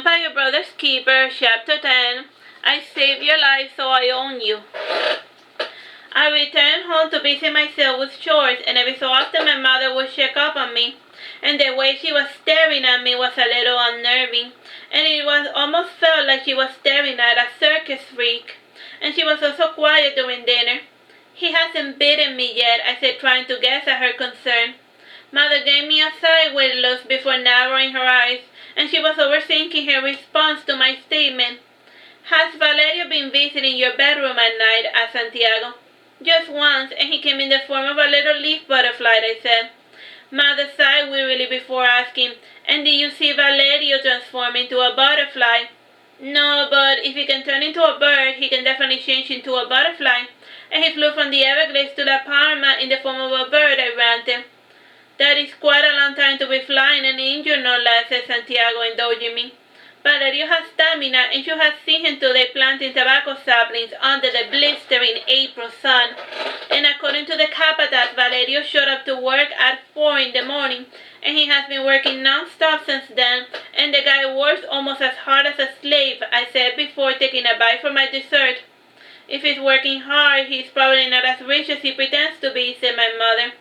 Vampire Brothers Keeper, Chapter 10. I saved your life, so I own you. I returned home to busy myself with chores, and every so often my mother would check up on me, and the way she was staring at me was a little unnerving, and it was almost felt like she was staring at a circus freak. And she was also quiet during dinner. He hasn't bitten me yet, I said, trying to guess at her concern. Mother gave me a sideways look before narrowing her eyes, and she was overthinking her response to my statement. Has Valerio been visiting your bedroom at night? Asked Santiago. Just once, and he came in the form of a little leaf butterfly, I said. Mother sighed wearily before asking, and did you see Valerio transform into a butterfly? No, but if he can turn into a bird, he can definitely change into a butterfly. And he flew from the Everglades to La Palma in the form of a bird, I ranted. That is quite a long time to be flying and injured, no less, said Santiago, indulging me. Valerio has stamina, and you have seen him today planting tobacco saplings under the blistering April sun. And according to the Capataz, Valerio showed up to work at 4 in the morning, and he has been working non-stop since then, and the guy works almost as hard as a slave, I said before taking a bite from my dessert. If he's working hard, he's probably not as rich as he pretends to be, said my mother.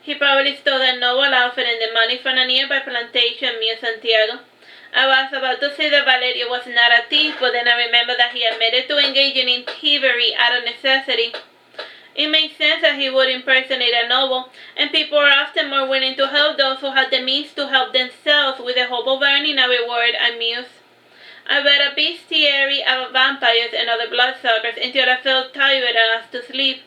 He probably stole that noble outfit and the money from a nearby plantation, mused Santiago. I was about to say that Valerio was not a thief, but then I remembered that he admitted to engaging in thievery out of necessity. It made sense that he would impersonate a noble, and people are often more willing to help those who have the means to help themselves with the hope of earning a reward, I mused. I read a bestiary about vampires and other bloodsuckers until I felt tired and asked to sleep.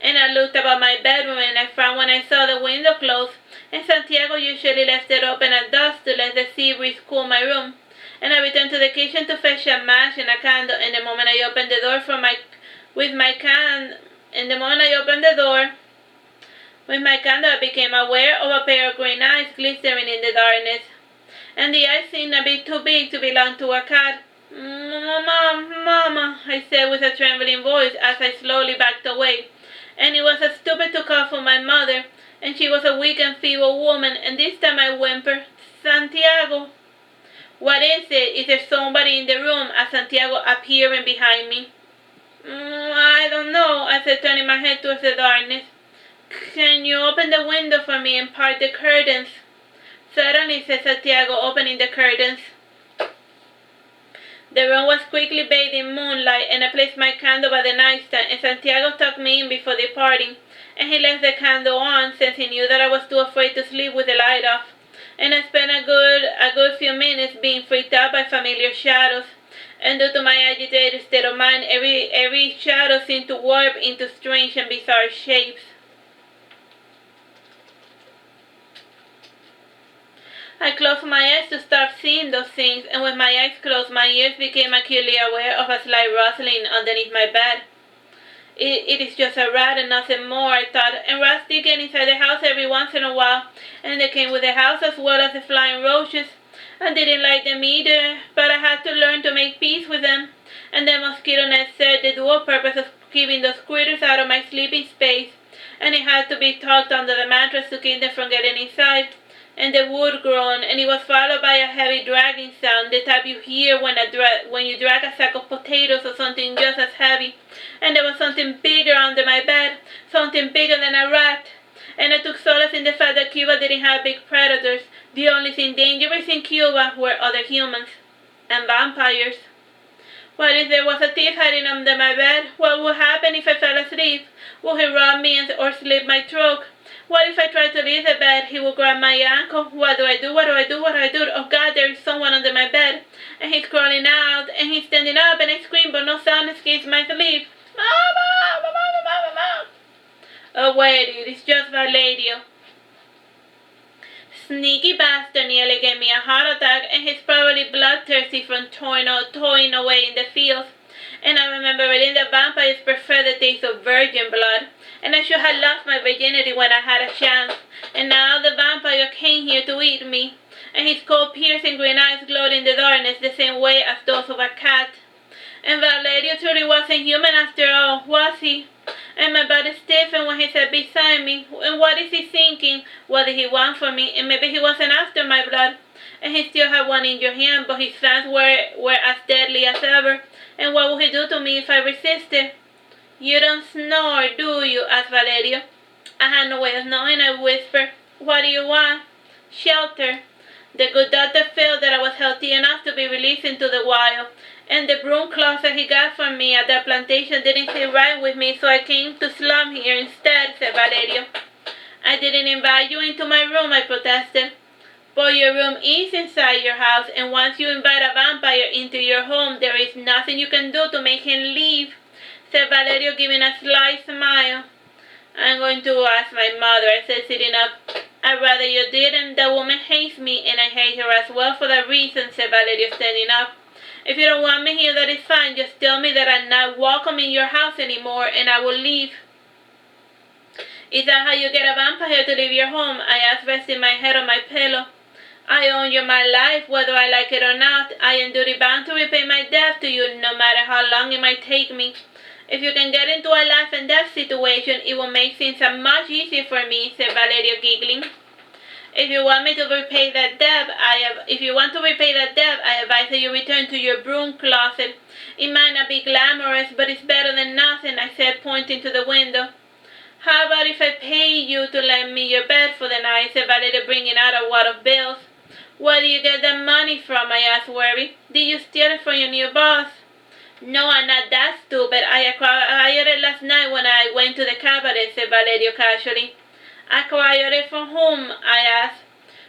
And I looked about my bedroom and I frowned when I saw the window closed, and Santiago usually left it open at dusk to let the sea breeze cool my room. And I returned to the kitchen to fetch a match and a candle, and the moment I opened the door with my candle, I became aware of a pair of green eyes glistening in the darkness. And the eyes seemed a bit too big to belong to a cat. Mama, I said with a trembling voice as I slowly backed away. And it was as stupid to call for my mother, and she was a weak and feeble woman, and this time I whimpered, Santiago. What is it? Is there somebody in the room? Asked Santiago, appearing behind me. I don't know, I said, turning my head towards the darkness. Can you open the window for me and part the curtains? Certainly, said Santiago, opening the curtains. The room was quickly bathed in moonlight, and I placed my candle by the nightstand, and Santiago tucked me in before departing, and he left the candle on, since he knew that I was too afraid to sleep with the light off. And I spent a good few minutes being freaked out by familiar shadows, and due to my agitated state of mind, every shadow seemed to warp into strange and bizarre shapes. I closed my eyes to stop seeing those things, and with my eyes closed, my ears became acutely aware of a slight rustling underneath my bed. It is just a rat and nothing more, I thought, and rats did get inside the house every once in a while, and they came with the house as well as the flying roaches. I didn't like them either, but I had to learn to make peace with them, and the mosquito net served the dual purpose of keeping those critters out of my sleeping space, and it had to be tucked under the mattress to keep them from getting inside. And the wood groaned, and it was followed by a heavy dragging sound, the type you hear when you drag a sack of potatoes or something just as heavy. And there was something bigger under my bed, something bigger than a rat. And I took solace in the fact that Cuba didn't have big predators. The only thing dangerous in Cuba were other humans and vampires. What if there was a thief hiding under my bed? What would happen if I fell asleep? Would he rob me or slit my throat? What if I tried to leave the bed? He would grab my ankle. What do I do? Oh God, there is someone under my bed. And he's crawling out, and he's standing up, and I scream, but no sound escapes my sleep. Mama! Oh wait, it is just Valerio. Sneaky bastard nearly gave me a heart attack, and he's probably bloodthirsty from toying away in the fields. And I remember reading that vampires prefer the taste of virgin blood, and I should have lost my virginity when I had a chance. And now the vampire came here to eat me, and his cold piercing green eyes glowed in the darkness the same way as those of a cat. And Valerio truly wasn't human after all, was he? And my body stiffened when he sat beside me. And what is he thinking? What did he want from me? And maybe he wasn't after my blood. and he still had one in your hand, but his fangs were as deadly as ever. And what would he do to me if I resisted? You don't snore, do you? Asked Valerio. I had no way of knowing. I whispered. What do you want? Shelter. The good doctor felt that I was healthy enough to be released into the wild, and the broom closet he got from me at that plantation didn't sit right with me, so I came to slum here instead, said Valerio. I didn't invite you into my room, I protested. But your room is inside your house, and once you invite a vampire into your home, there is nothing you can do to make him leave, said Valerio, giving a sly smile. I'm going to ask my mother, I said, sitting up. I'd rather you didn't. The woman hates me, and I hate her as well for that reason, said Valerio, standing up. If you don't want me here, that is fine. Just tell me that I'm not welcome in your house anymore, and I will leave. Is that how you get a vampire to leave your home? I asked, resting my head on my pillow. I owe you my life, whether I like it or not. I am duty bound to repay my debt to you, no matter how long it might take me. If you can get into a life and death situation, it will make things much easier for me, said Valerio, giggling. If you want to repay that debt, I advise that you return to your broom closet. It might not be glamorous, but it's better than nothing, I said, pointing to the window. How about if I pay you to lend me your bed for the night, said Valerio, bringing out a wad of bills. Where do you get that money from? I asked, worried. Did you steal it from your new boss? No, I'm not that stupid. I acquired it last night when I went to the cabaret, said Valerio casually. Acquired it from whom? I asked.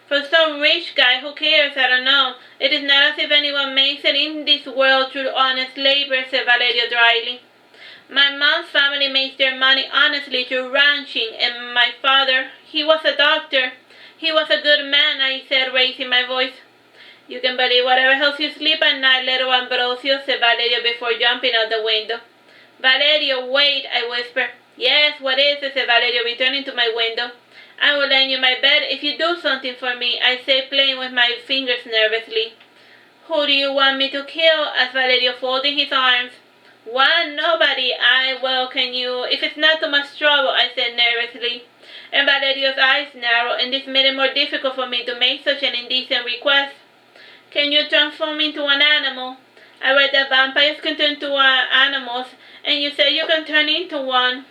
From some rich guy. Who cares? I don't know. It is not as if anyone makes it in this world through honest labor, said Valerio dryly. My mom's family makes their money honestly through ranching, and my father, he was a doctor. He was a good man, I said, raising my voice. You can believe whatever helps you sleep at night, little Ambrosio, said Valerio before jumping out the window. Valerio, wait, I whispered. Yes, what is it, said Valerio, returning to my window. I will lend you my bed if you do something for me, I said, playing with my fingers nervously. Who do you want me to kill? Asked Valerio, folding his arms. Why, nobody. Can you... If it's not too much trouble, I said nervously. And Valerio's eyes narrowed, and this made it more difficult for me to make such an indecent request. Can you transform into an animal? I read that vampires can turn into animals, and you said you can turn into one.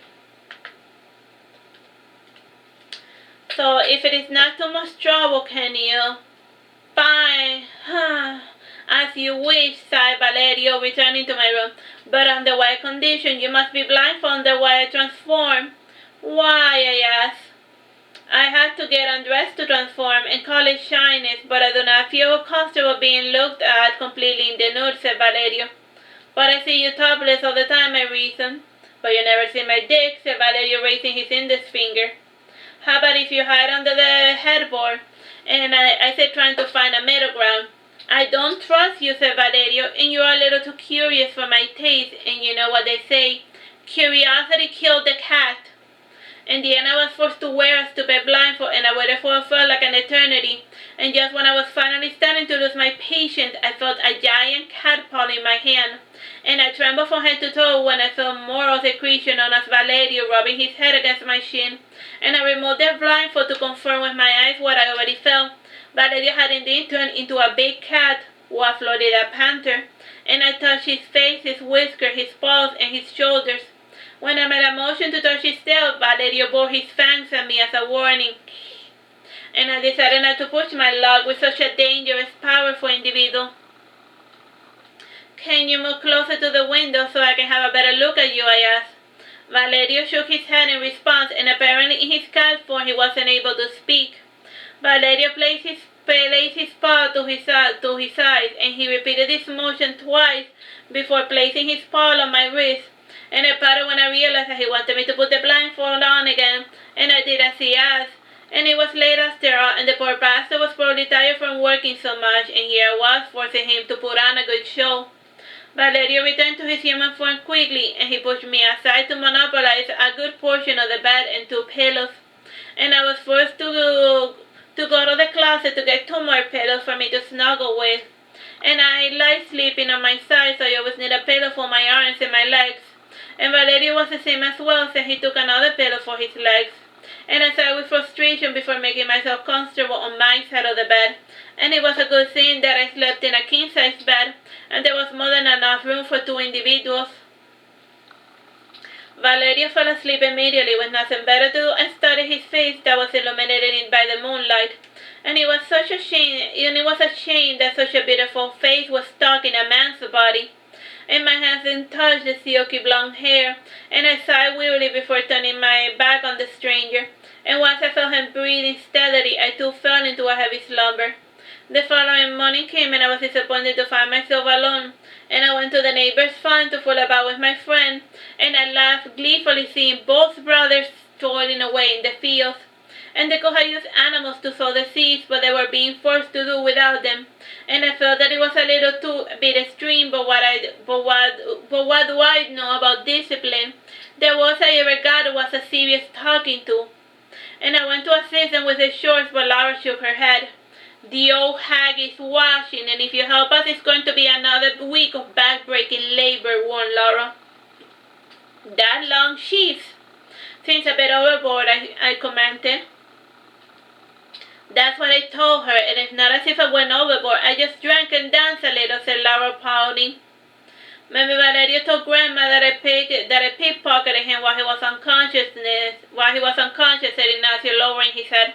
So if it is not too much trouble, can you? Fine. As you wish, sighed Valerio, returning to my room. But on the one condition, you must be blindfolded while I transform. Why? I asked. I had to get undressed to transform and call it shyness, but I do not feel comfortable being looked at completely in the nude, said Valerio. But I see you topless all the time, I reasoned. But you never see my dick, said Valerio, raising his index finger. How about if you hide under the headboard? And I said, trying to find a middle ground. I don't trust you, said Valerio, and you are a little too curious for my taste, and you know what they say, curiosity killed the cat. In the end, I was forced to wear a stupid blindfold, and I waited for what felt like an eternity. And just when I was finally starting to lose my patience, I felt a giant cat paw in my hand. And I trembled from head to toe when I felt more of the creature known as Valerio rubbing his head against my shin. And I removed the blindfold to confirm with my eyes what I already felt. Valerio had indeed turned into a big cat, or a Florida panther. And I touched his face, his whiskers, his paws, and his shoulders. When I made a motion to touch his tail, Valerio bore his fangs at me as a warning. And I decided not to push my luck with such a dangerous, powerful individual. Can you move closer to the window so I can have a better look at you? I asked. Valerio shook his head in response, and apparently in his cat form he wasn't able to speak. Valerio placed his paw to his eyes, and he repeated this motion twice before placing his paw on my wrist. And I pouted when I realized that he wanted me to put the blindfold on again, and I did as he asked. And it was late after all, and the poor pastor was probably tired from working so much, and here I was forcing him to put on a good show. Valerio returned to his human form quickly, and he pushed me aside to monopolize a good portion of the bed and 2 pillows. And I was forced to go to the closet to get 2 more pillows for me to snuggle with. And I lie sleeping on my side, so I always need a pillow for my arms and my legs. And Valerio was the same as well, so he took another pillow for his legs. and I sighed with frustration before making myself comfortable on my side of the bed. And it was a good thing that I slept in a king-size bed, and there was more than enough room for 2 individuals. Valerio fell asleep immediately with nothing better to do and studied his face that was illuminated by the moonlight. And it was a shame that such a beautiful face was stuck in a man's body. And my hands didn't touch the silky blonde hair, and I sighed wearily before turning my back on the stranger. And once I felt him breathing steadily, I too fell into a heavy slumber. The following morning came, and I was disappointed to find myself alone. And I went to the neighbor's farm to fool about with my friend, and I laughed gleefully seeing both brothers toiling away in the fields. And they could have used animals to sow the seeds, but they were being forced to do without them. And I felt that it was a little too bit extreme, but what do I know about discipline? The worst I ever got was a serious talking to. And I went to assist them with the chores, but Laura shook her head. The old hag is washing, and if you help us, it's going to be another week of back-breaking labor, warned Laura. That long shift seems a bit overboard, I commented. That's what I told her, and it's not as if I went overboard. I just drank and danced a little, said Laura, pouting. Maybe Valerio told Grandma that I pickpocketed him while he was unconscious, said Ignacio, lowering his head.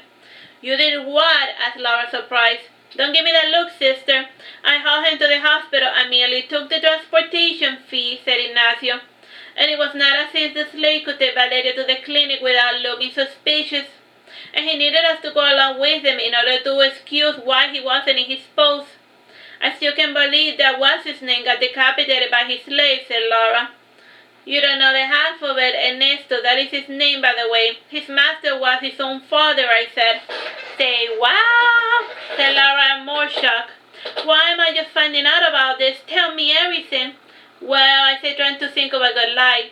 You did what? Asked Laura, surprised. Don't give me that look, sister. I hauled him to the hospital. I merely took the transportation fee, said Ignacio. And it was not as if the slave could take Valerio to the clinic without looking suspicious. And he needed us to go along with him in order to excuse why he wasn't in his post. I still can't believe that what's-his-name got decapitated by his slave, said Laura. You don't know the half of it, Ernesto. That is his name, by the way. His master was his own father, I said. Say, wow, said Laura, more shocked. Why am I just finding out about this? Tell me everything. Well, I said, trying to think of a good lie.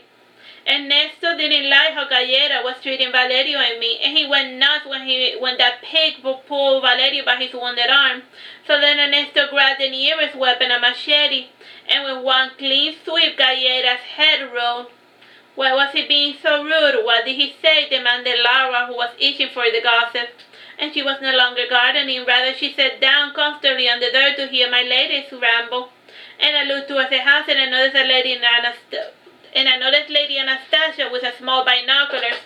Ernesto didn't like how Gallera was treating Valerio and me, and he went nuts when that pig pulled Valerio by his wounded arm. So then Ernesto grabbed the nearest weapon, a machete, and with one clean sweep, Gallera's head rolled. Why was he being so rude? What did he say? Demanded Laura, who was itching for the gossip. And she was no longer gardening. Rather, she sat down comfortably on the dirt to hear my latest ramble. And I looked towards the house, and I noticed Lady Anastasia with a small binoculars,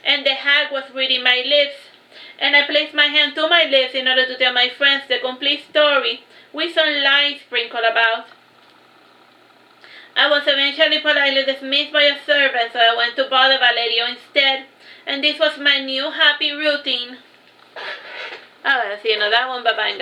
and the hag was reading my lips. And I placed my hand to my lips in order to tell my friends the complete story, with some lies sprinkled about. I was eventually politely dismissed by a servant, so I went to bother Valerio instead, and this was my new happy routine. Ahora sí, no, that one, bye-bye.